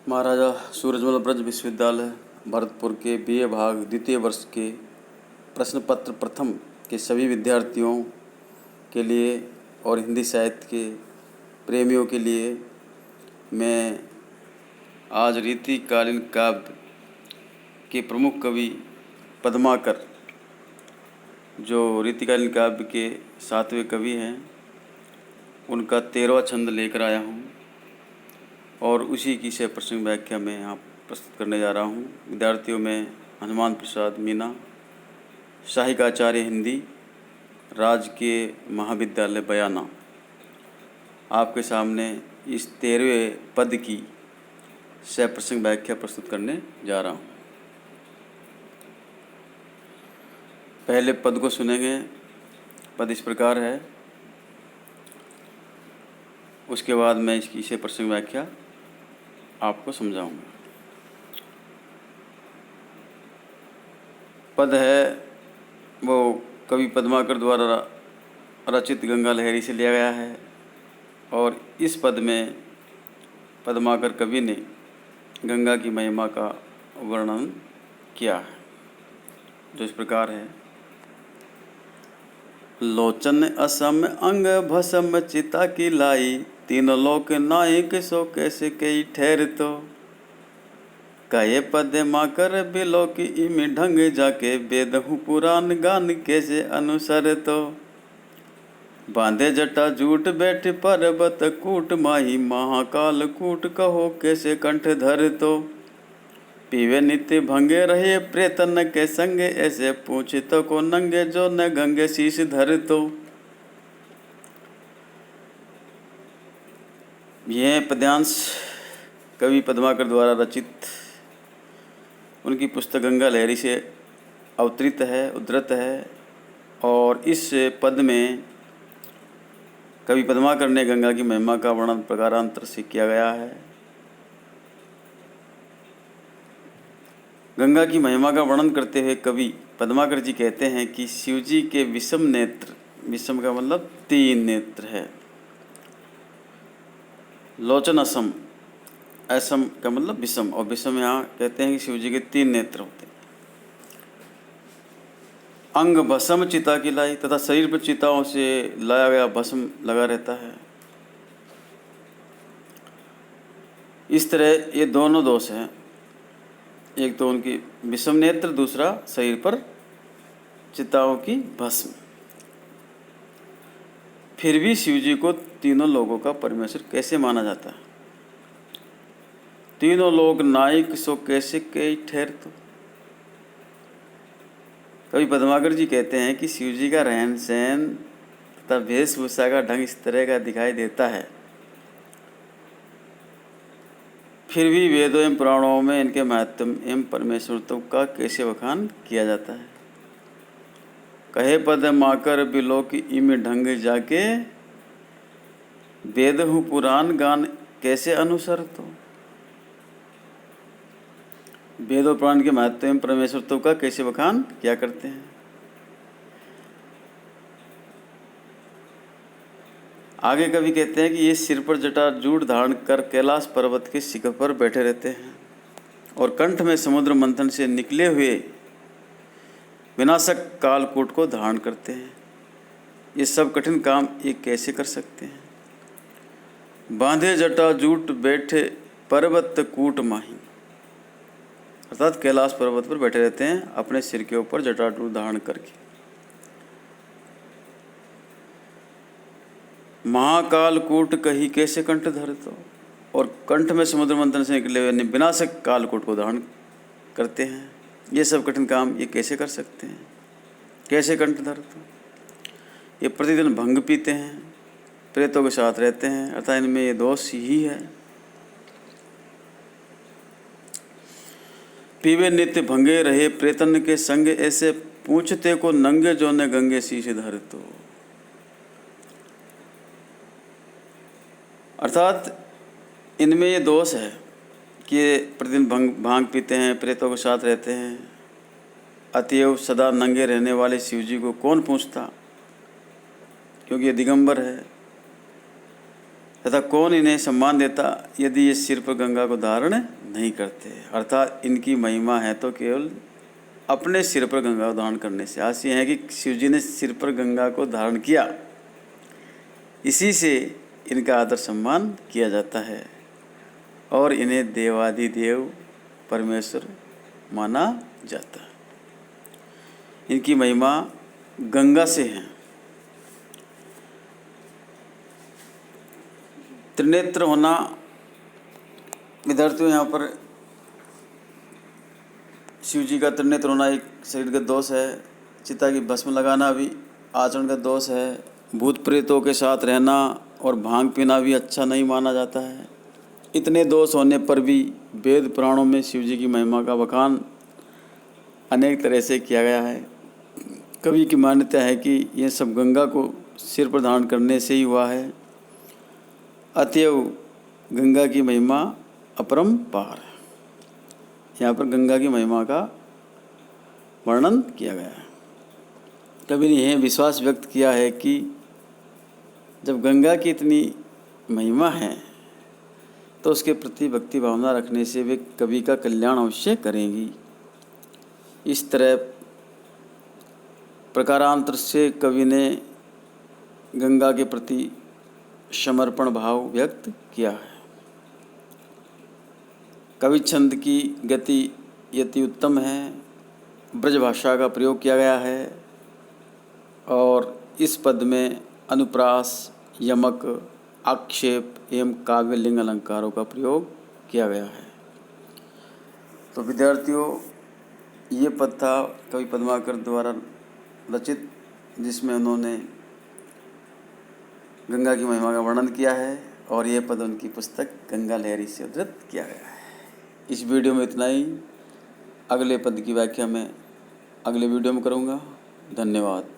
महाराजा सूरजमल ब्रज विश्वविद्यालय भरतपुर के BA भाग द्वितीय वर्ष के प्रश्न पत्र प्रथम के सभी विद्यार्थियों के लिए और हिंदी साहित्य के प्रेमियों के लिए मैं आज रीतिकालीन काव्य के प्रमुख कवि पद्माकर, जो रीतिकालीन काव्य के 7वें कवि हैं, उनका 13वां छंद लेकर आया हूँ और उसी की से प्रसंग व्याख्या में यहाँ प्रस्तुत करने जा रहा हूँ। विद्यार्थियों में हनुमान प्रसाद मीना, सहायकाचार्य हिंदी, राजकीय महाविद्यालय बयाना, आपके सामने इस 13वें पद की सप्रसंग व्याख्या प्रस्तुत करने जा रहा हूँ। पहले पद को सुनेंगे। पद इस प्रकार है, उसके बाद मैं इसकी से प्रसंग व्याख्या आपको समझाऊंगा। पद है वो कवि पद्माकर द्वारा रचित गंगा लहरी से लिया गया है और इस पद में पद्माकर कवि ने गंगा की महिमा का वर्णन किया है, जो इस प्रकार है। लोचन असम अंग भसम चिता की लाई, तीनों लोक नायक सो कैसे कई ठहर तो। कहे पद माकर बिलो की इमी ढंग जाके, बेदहु पुराण गान कैसे अनुसर तो। बांधे जटा जूट बैठ पर्वत कूट माही, महाकाल कूट कहो कैसे कंठ धर तो। पीवे नित्य भंगे रहे प्रेतन के संगे, ऐसे पूछ तो को नंगे जो न गंगे शीश धर तो। यह पद्यांश कवि पद्माकर द्वारा रचित उनकी पुस्तक गंगा लहरी से अवतरित है, उद्धृत है और इस पद में कवि पद्माकर ने गंगा की महिमा का वर्णन प्रकारांतर से किया गया है। गंगा की महिमा का वर्णन करते हुए कवि पद्माकर जी कहते हैं कि शिव जी के विषम नेत्र, विषम का मतलब 3 नेत्र है। लोचन असम, असम का मतलब विषम, और विषम यहाँ कहते हैं कि शिव जी के 3 नेत्र होते हैं। अंग भस्म चिता की लाई, तथा शरीर पर चिताओं से लाया गया भस्म लगा रहता है। इस तरह ये दोनों दोष हैं, एक तो उनकी विषम नेत्र, दूसरा शरीर पर चिताओं की भस्म। फिर भी शिव जी को तीनों लोगों का परमेश्वर कैसे माना जाता है। तीनों लोग नायक सो कैसे कई ठहर तो। कवि पद्माकर जी कहते हैं कि शिव जी का रहन सहन तथा वेशभूषा का ढंग इस तरह का दिखाई देता है, फिर भी वेदों एवं पुराणों में इनके महत्व एवं परमेश्वरत्व का कैसे बखान किया जाता है। कहे पद माकर बिलो की इम ढंग जाके, वेद हूँ पुराण गान कैसे अनुसर तो। वेद और पुराण के महत्व एवं परमेश्वरत्व का कैसे बखान क्या करते हैं। आगे कवि कहते हैं कि ये सिर पर जटा जूट धारण कर कैलाश पर्वत के शिखर पर बैठे रहते हैं और कंठ में समुद्र मंथन से निकले हुए विनाशक कालकूट को धारण करते हैं। ये सब कठिन काम ये कैसे कर सकते हैं। बांधे जटा जूट बैठे पर्वत कूट माही, अर्थात कैलाश पर्वत पर बैठे रहते हैं अपने सिर के ऊपर जटाजूट धारण करके। महाकाल कूट कही कैसे कंठ धर तो, और कंठ में समुद्र मंथन से निकले हुए विनाशक कालकूट को धारण करते हैं। ये सब कठिन काम ये कैसे कर सकते हैं, कैसे कंठ धर तो। ये प्रतिदिन भंग पीते हैं, प्रेतों के साथ रहते हैं, अर्थात इनमें ये दोष ही है। पीवे नित्य भंगे रहे प्रेतन के संग, ऐसे पूछते को नंगे जो न गंगे शीश धर तो। अर्थात इनमें ये दोष है कि ये प्रतिदिन भांग पीते हैं, प्रेतों के साथ रहते हैं। अतएव सदा नंगे रहने वाले शिव जी को कौन पूछता, क्योंकि ये दिगंबर है। तथा कौन इन्हें सम्मान देता यदि ये सिर पर गंगा को धारण नहीं करते। अर्थात इनकी महिमा है तो केवल अपने सिर पर गंगा को धारण करने से। आज ये है कि शिव जी ने सिर पर गंगा को धारण किया, इसी से इनका आदर सम्मान किया जाता है और इन्हें देवाधिदेव परमेश्वर माना जाता है। इनकी महिमा गंगा से है। त्रिनेत्र होना, विद्यार्थियों यहाँ पर शिव जी का त्रिनेत्र होना एक शरीर का दोष है। चिता की भस्म लगाना भी आचरण का दोष है। भूत प्रेतों के साथ रहना और भांग पीना भी अच्छा नहीं माना जाता है। इतने दोष होने पर भी वेद पुराणों में शिव जी की महिमा का बखान अनेक तरह से किया गया है। कवि की मान्यता है कि यह सब गंगा को सिर पर धारण करने से ही हुआ है। अतएव गंगा की महिमा अपरंपार है। यहाँ पर गंगा की महिमा का वर्णन किया गया है। कवि ने यह विश्वास व्यक्त किया है कि जब गंगा की इतनी महिमा है तो उसके प्रति भक्ति भावना रखने से वे कवि का कल्याण अवश्य करेंगी। इस तरह प्रकारांतर से कवि ने गंगा के प्रति समर्पण भाव व्यक्त किया है। कवि छंद की गति यति उत्तम है। ब्रज भाषा का प्रयोग किया गया है और इस पद में अनुप्रास, यमक, आक्षेप एवं काव्य लिंग अलंकारों का प्रयोग किया गया है। तो विद्यार्थियों, ये पद था कवि पद्माकर द्वारा रचित, जिसमें उन्होंने गंगा की महिमा का वर्णन किया है और ये पद उनकी पुस्तक गंगा लहरी से उद्धृत किया गया है। इस वीडियो में इतना ही। अगले पद की व्याख्या मैं अगले वीडियो में करूँगा। धन्यवाद।